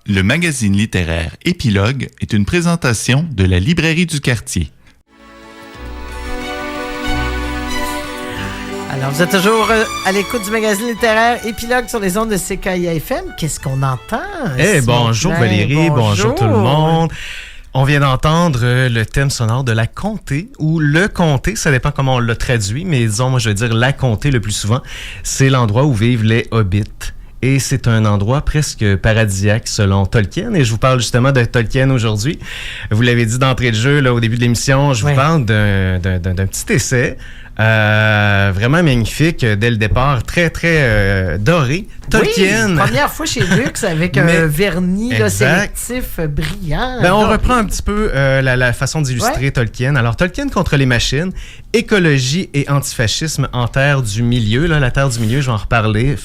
Le magazine littéraire Épilogue est une présentation de la librairie du quartier. Alors, vous êtes toujours à l'écoute du magazine littéraire Épilogue sur les ondes de CKIA-FM. Qu'est-ce qu'on entend? Bonjour Valérie, bonjour tout le monde. On vient d'entendre le thème sonore de La Comté, ou Le Comté, ça dépend comment on l'a traduit, mais disons, moi je vais dire La Comté le plus souvent. C'est l'endroit où vivent les hobbits. Et c'est un endroit presque paradisiaque selon Tolkien. Et je vous parle justement de Tolkien aujourd'hui. Vous l'avez dit d'entrée de jeu là, au début de l'émission, je vous parle d'un petit essai vraiment magnifique dès le départ, très doré. Tolkien. Oui, première fois chez Lux avec un vernis là, sélectif brillant. On reprend un petit peu la façon d'illustrer Tolkien. Alors, Tolkien contre les machines, écologie et antifascisme en terre du milieu. Là, la terre du milieu, je vais en reparler.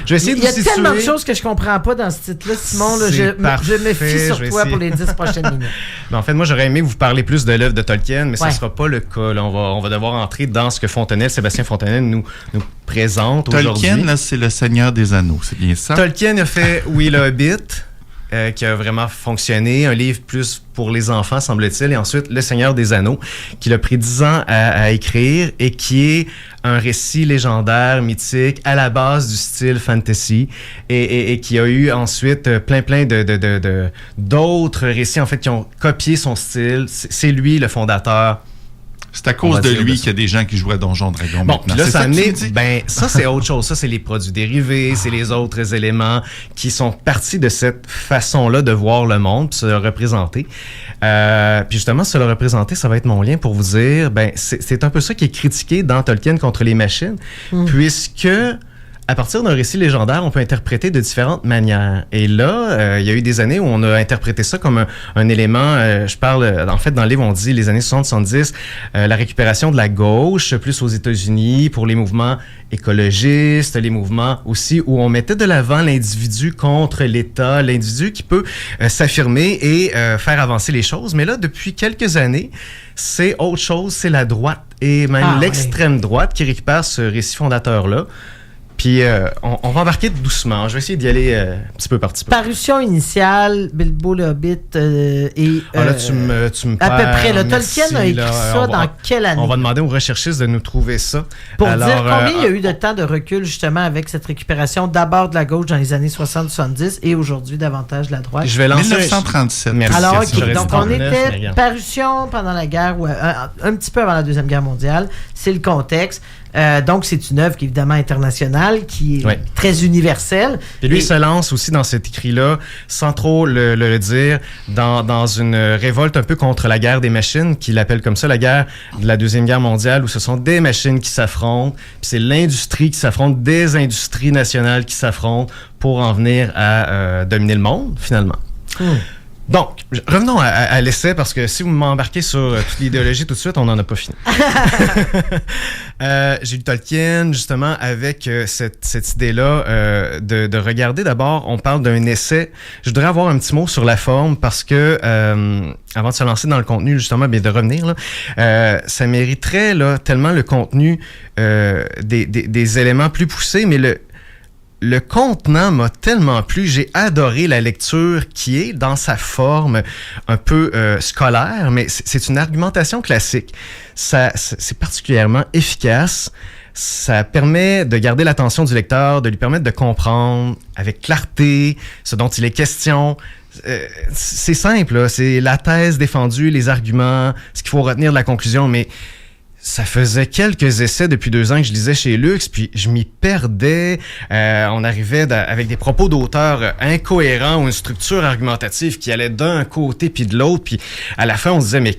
Je vais essayer de vous situer. Il y a tellement de choses que je comprends pas dans ce titre-là, Simon. Là, je me fie sur toi pour les 10 prochaines minutes. En fait, moi, j'aurais aimé vous parler plus de l'œuvre de Tolkien, mais ce ne sera pas le cas. Là, on va devoir entrer dans ce que Sébastien Fontenelle nous présente aujourd'hui. Tolkien, là, c'est le Seigneur des Anneaux, c'est bien ça? Tolkien a fait, le Hobbit, qui a vraiment fonctionné, un livre plus pour les enfants, semble-t-il, et ensuite Le Seigneur des Anneaux, qu'il a pris 10 ans à écrire et qui est un récit légendaire, mythique, à la base du style fantasy, et qui a eu ensuite plein d'autres récits, en fait, qui ont copié son style. C'est lui le fondateur. C'est à cause de lui qu'il y a des gens qui jouent à Donjons Dragons maintenant. Là, ça, c'est autre chose. Ça, c'est les produits dérivés, c'est les autres éléments qui sont partis de cette façon-là de voir le monde, se le représenter. Puis justement, se le représenter, ça va être mon lien pour vous dire, c'est un peu ça qui est critiqué dans Tolkien contre les machines, puisque à partir d'un récit légendaire, on peut interpréter de différentes manières. Et là, il y a eu des années où on a interprété ça comme un élément, je parle, en fait, dans le livre, on dit les années 60-70, la récupération de la gauche, plus aux États-Unis, pour les mouvements écologistes, les mouvements aussi où on mettait de l'avant l'individu contre l'État, l'individu qui peut s'affirmer et faire avancer les choses. Mais là, depuis quelques années, c'est autre chose, c'est la droite et même l'extrême droite qui récupère ce récit fondateur-là. Puis on va embarquer doucement. Je vais essayer d'y aller petit peu par petit peu. Parution initiale, Bilbo le Hobbit et... là, tu me perds. À peu près. Là, merci, Tolkien a écrit ça dans quelle année? On va demander aux recherchistes de nous trouver ça. Pour dire combien il y a eu de temps de recul, justement, avec cette récupération d'abord de la gauche dans les années 60-70 et aujourd'hui davantage de la droite. Je vais lancer 1937. Merci. Alors, donc on était parution pendant la guerre, ou un petit peu avant la Deuxième Guerre mondiale. C'est le contexte. Donc, c'est une œuvre qui est évidemment internationale, qui est très universelle. Et lui, il se lance aussi dans cet écrit-là, sans trop le dire, dans une révolte un peu contre la guerre des machines, qu'il appelle comme ça, la guerre de la Deuxième Guerre mondiale, où ce sont des machines qui s'affrontent, puis c'est l'industrie qui s'affronte, des industries nationales qui s'affrontent pour en venir à dominer le monde, finalement. Donc, revenons à l'essai, parce que si vous m'embarquez sur toute l'idéologie tout de suite, on n'en a pas fini. J'ai lu Tolkien, justement, avec cette idée-là de regarder d'abord, on parle d'un essai. Je voudrais avoir un petit mot sur la forme, parce que, avant de se lancer dans le contenu, justement, de revenir, là, ça mériterait là, tellement le contenu des éléments plus poussés, mais le contenant m'a tellement plu, j'ai adoré la lecture qui est dans sa forme un peu scolaire, mais c'est une argumentation classique. C'est particulièrement efficace. Ça permet de garder l'attention du lecteur, de lui permettre de comprendre avec clarté ce dont il est question. C'est simple, là. C'est la thèse défendue, les arguments, ce qu'il faut retenir de la conclusion, mais ça faisait quelques essais depuis 2 ans que je lisais chez Lux, puis je m'y perdais. On arrivait avec des propos d'auteur incohérents ou une structure argumentative qui allait d'un côté puis de l'autre, puis à la fin, on se disait, mais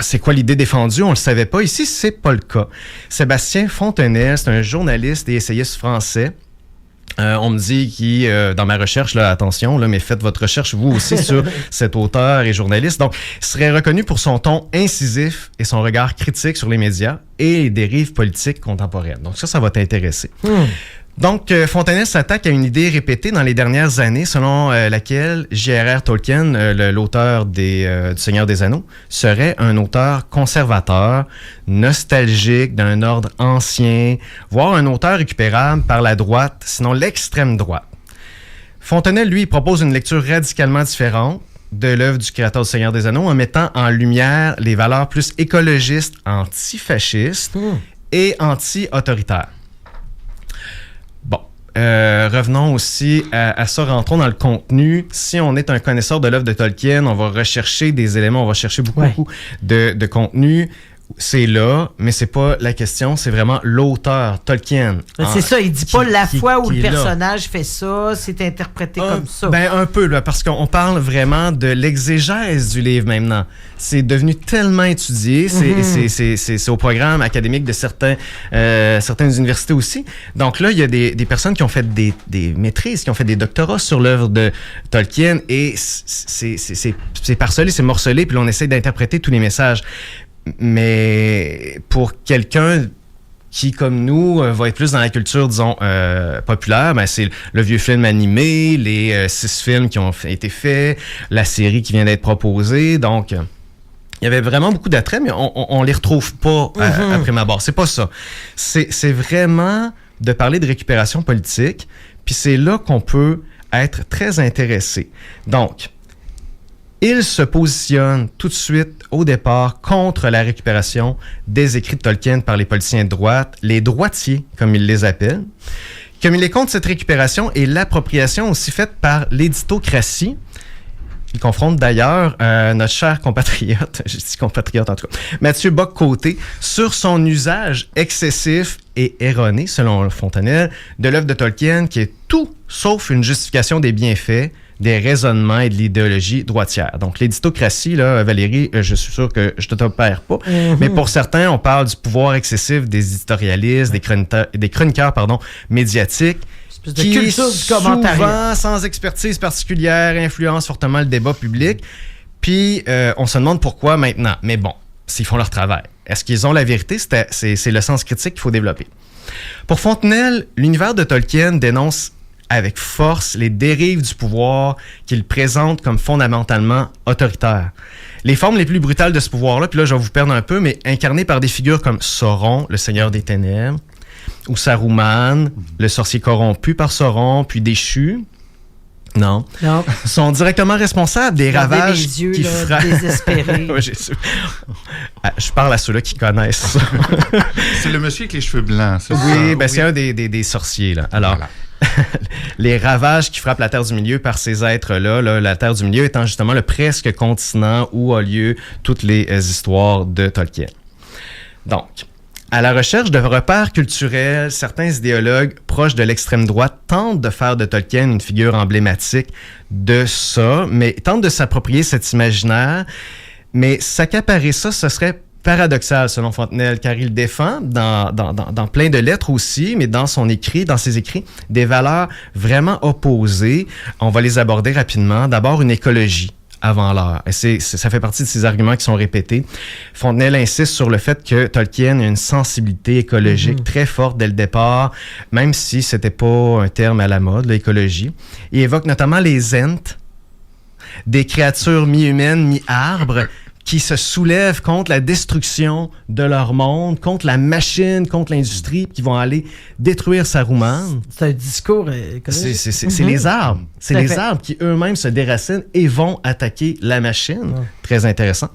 c'est quoi l'idée défendue? On le savait pas. Ici, c'est pas le cas. Sébastien Fontenelle, c'est un journaliste et essayiste français. On me dit dans ma recherche, là, attention, là, mais faites votre recherche vous aussi sur cet auteur et journaliste. Donc, il serait reconnu pour son ton incisif et son regard critique sur les médias et les dérives politiques contemporaines. Donc ça va t'intéresser. Donc, Fontenelle s'attaque à une idée répétée dans les dernières années selon laquelle J.R.R. Tolkien, l'auteur du Seigneur des Anneaux, serait un auteur conservateur, nostalgique, d'un ordre ancien, voire un auteur récupérable par la droite, sinon l'extrême droite. Fontenelle, lui, il propose une lecture radicalement différente de l'œuvre du créateur du Seigneur des Anneaux en mettant en lumière les valeurs plus écologistes, antifascistes et anti-autoritaires. Bon, revenons aussi à ça, rentrons dans le contenu. Si on est un connaisseur de l'œuvre de Tolkien, on va rechercher des éléments, on va chercher beaucoup de contenu. C'est là, mais c'est pas la question, c'est vraiment l'auteur, Tolkien. C'est ça, il dit pas la fois où le personnage fait ça, c'est interprété comme ça. Ben un peu, là, parce qu'on parle vraiment de l'exégèse du livre maintenant. C'est devenu tellement étudié, c'est au programme académique de certaines universités aussi. Donc là, il y a des personnes qui ont fait des maîtrises, qui ont fait des doctorats sur l'œuvre de Tolkien, et c'est parcelé, c'est morcelé, puis là, on essaie d'interpréter tous les messages. Mais pour quelqu'un qui, comme nous, va être plus dans la culture, disons, populaire, ben c'est le vieux film animé, les 6 films qui ont été faits, la série qui vient d'être proposée. Donc, il y avait vraiment beaucoup d'attraits, mais on les retrouve pas après ma barre. C'est pas ça. C'est vraiment de parler de récupération politique, puis c'est là qu'on peut être très intéressé. Donc, il se positionne tout de suite, au départ, contre la récupération des écrits de Tolkien par les politiciens de droite, les droitiers, comme il les appelle. Comme il est contre cette récupération et l'appropriation aussi faite par l'éditocratie. Il confronte d'ailleurs notre cher compatriote, je dis compatriote en tout cas, Mathieu Bock-Côté, sur son usage excessif et erroné, selon Fontenelle, de l'œuvre de Tolkien, qui est tout sauf une justification des bienfaits, des raisonnements et de l'idéologie droitière. Donc, l'éditocratie, là, Valérie, je suis sûr que je ne te perds pas, mais pour certains, on parle du pouvoir excessif des éditorialistes, des chroniqueurs médiatiques, qui souvent, sans expertise particulière, influencent fortement le débat public. Puis, on se demande pourquoi maintenant. Mais bon, s'ils font leur travail, est-ce qu'ils ont la vérité? C'est le sens critique qu'il faut développer. Pour Fontenelle, l'univers de Tolkien dénonce avec force les dérives du pouvoir qu'il présente comme fondamentalement autoritaires. Les formes les plus brutales de ce pouvoir-là, puis là, je vais vous perdre un peu, mais incarnées par des figures comme Sauron, le Seigneur des Ténèbres, ou Saruman, le sorcier corrompu par Sauron, puis déchu, non, sont directement responsables des ravages qui frappent. Désespérés. Je parle à ceux-là qui connaissent ça. C'est le monsieur avec les cheveux blancs, c'est ça? Oui, ben c'est un des sorciers, là. Alors, voilà. Les ravages qui frappent la Terre du Milieu par ces êtres-là, la Terre du Milieu étant justement le presque continent où a lieu toutes les histoires de Tolkien. Donc, à la recherche de repères culturels, certains idéologues proches de l'extrême droite tentent de faire de Tolkien une figure emblématique de ça, mais tentent de s'approprier cet imaginaire. Mais s'accaparer ça, ce serait paradoxal selon Fontenelle, car il défend dans plein de lettres aussi, mais dans ses écrits, des valeurs vraiment opposées. On va les aborder rapidement. D'abord, une écologie avant l'heure. Et ça fait partie de ces arguments qui sont répétés. Fontenelle insiste sur le fait que Tolkien a une sensibilité écologique très forte dès le départ, même si c'était pas un terme à la mode, l'écologie. Il évoque notamment les Ents, des créatures mi-humaines, mi-arbres, qui se soulèvent contre la destruction de leur monde, contre la machine, contre l'industrie, qui vont aller détruire Saruman. C'est un discours écologique. C'est les arbres. C'est les arbres qui eux-mêmes se déracinent et vont attaquer la machine. Très intéressant.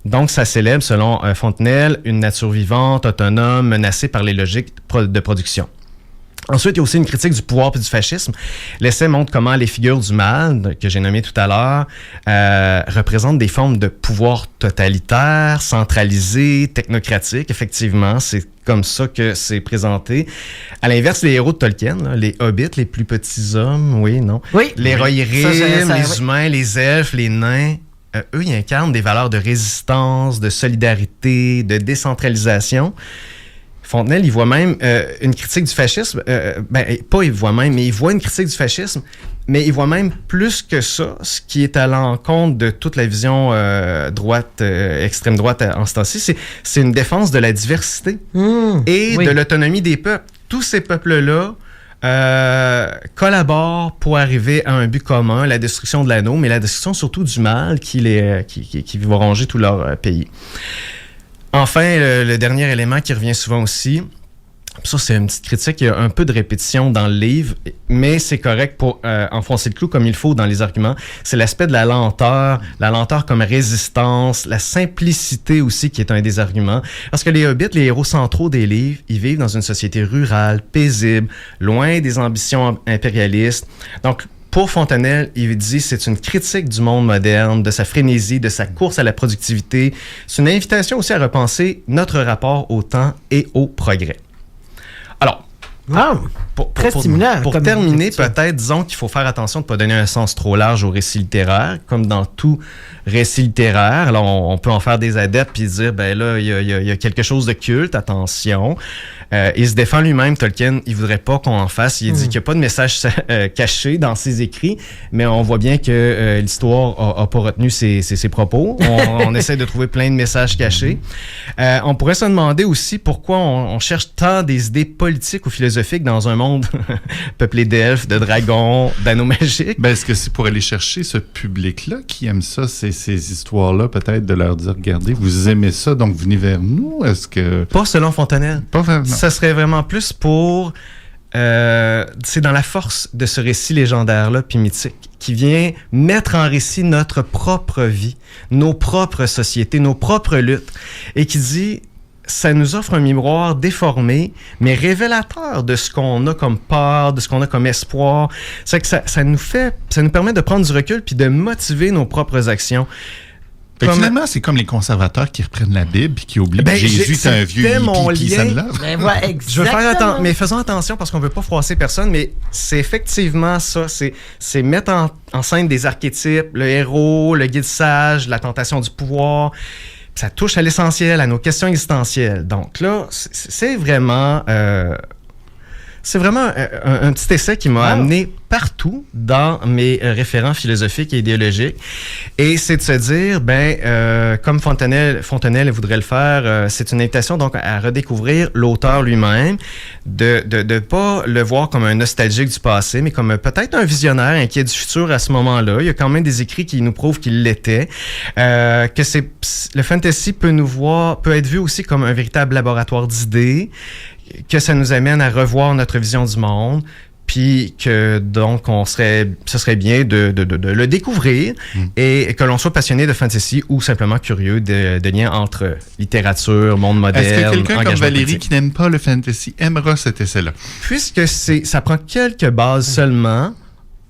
Donc, ça célèbre, selon Fontenelle, une nature vivante, autonome, menacée par les logiques de production. Ensuite, il y a aussi une critique du pouvoir et du fascisme. L'essai montre comment les figures du mal, que j'ai nommées tout à l'heure, représentent des formes de pouvoir totalitaire, centralisé, technocratique. Effectivement, c'est comme ça que c'est présenté. À l'inverse, les héros de Tolkien, là, les hobbits, les plus petits hommes, les Rohirrim, les humains, les elfes, les nains, eux, ils incarnent des valeurs de résistance, de solidarité, de décentralisation. Fontenelle, il voit même une critique du fascisme, il voit une critique du fascisme, mais il voit même plus que ça, ce qui est à l'encontre de toute la vision extrême droite en ce temps-ci, c'est une défense de la diversité et de l'autonomie des peuples. Tous ces peuples-là collaborent pour arriver à un but commun, la destruction de l'anneau, mais la destruction surtout du mal qui va ronger tout leur pays. Enfin, le dernier élément qui revient souvent aussi, Ça, c'est une petite critique. Il y a un peu de répétition dans le livre, mais c'est correct pour enfoncer le clou comme il faut dans les arguments. C'est l'aspect de la lenteur comme résistance, la simplicité aussi qui est un des arguments. Parce que les hobbits, les héros centraux des livres, ils vivent dans une société rurale, paisible, loin des ambitions impérialistes. Donc, pour Fontenelle, il dit c'est une critique du monde moderne, de sa frénésie, de sa course à la productivité. C'est une invitation aussi à repenser notre rapport au temps et au progrès. Alors, très stimulant. Pour terminer, peut-être, disons qu'il faut faire attention de ne pas donner un sens trop large au récit littéraire, comme dans tout récit littéraire. Alors, on peut en faire des adeptes puis dire, ben là, il y a quelque chose de culte, attention. Il se défend lui-même, Tolkien, il voudrait pas qu'on en fasse. Il dit qu'il n'y a pas de message caché dans ses écrits, mais on voit bien que l'histoire a pas retenu ses propos. On essaie de trouver plein de messages cachés. On pourrait se demander aussi pourquoi on cherche tant des idées politiques ou philosophiques dans un monde peuplé d'elfes, de dragons, d'anneaux magiques. Ben, est-ce que c'est pour aller chercher ce public-là qui aime ça, ces histoires-là, peut-être de leur dire, regardez, vous aimez ça, donc venez vers nous? Est-ce que... Pas selon Fontenelle. Pas vraiment. Ça serait vraiment plus pour... c'est dans la force de ce récit légendaire-là, puis mythique, qui vient mettre en récit notre propre vie, nos propres sociétés, nos propres luttes, et qui dit... Ça nous offre un miroir déformé, mais révélateur de ce qu'on a comme peur, de ce qu'on a comme espoir. C'est que ça nous permet de prendre du recul puis de motiver nos propres actions. Finalement, c'est comme les conservateurs qui reprennent la Bible et qui oublient que Jésus est un vieux hippie qui s'en lave. Je veux faire mais faisons attention parce qu'on veut pas froisser personne, mais c'est effectivement ça. C'est mettre en scène des archétypes, le héros, le guide sage, la tentation du pouvoir. Ça touche à l'essentiel, à nos questions existentielles. Donc là, c'est vraiment un petit essai qui m'a amené partout dans mes référents philosophiques et idéologiques. Et c'est de se dire, comme Fontenelle voudrait le faire, c'est une invitation donc à redécouvrir l'auteur lui-même, de pas le voir comme un nostalgique du passé, mais comme peut-être un visionnaire inquiet du futur à ce moment-là. Il y a quand même des écrits qui nous prouvent qu'il l'était. Que le fantasy peut être vu aussi comme un véritable laboratoire d'idées, que ça nous amène à revoir notre vision du monde, puis que donc ce serait bien de le découvrir et que l'on soit passionné de fantasy ou simplement curieux de liens entre littérature, monde moderne. Est-ce que quelqu'un comme Valérie politique, qui n'aime pas le fantasy aimera cet essai-là? Puisque ça prend quelques bases seulement,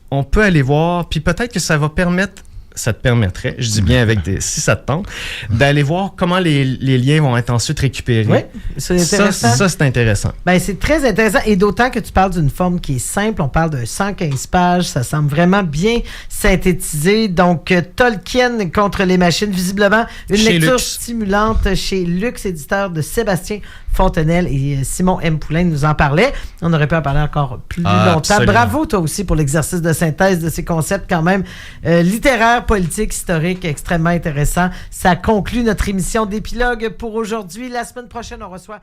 on peut aller voir, puis peut-être que ça te permettrait, je dis bien si ça te tente, d'aller voir comment les liens vont être ensuite récupérés. Oui, c'est intéressant. Ça, c'est intéressant. C'est très intéressant. Et d'autant que tu parles d'une forme qui est simple. On parle de 115 pages. Ça semble vraiment bien synthétisé. Donc, Tolkien contre les machines. Visiblement, une lecture stimulante chez Lux, éditeur de Sébastien Fontenelle, et Simon M. Poulain nous en parlait. On aurait pu en parler encore plus longtemps. Absolument. Bravo, toi aussi, pour l'exercice de synthèse de ces concepts quand même littéraires, politiques, historiques, extrêmement intéressants. Ça conclut notre émission d'épilogue pour aujourd'hui. La semaine prochaine, on reçoit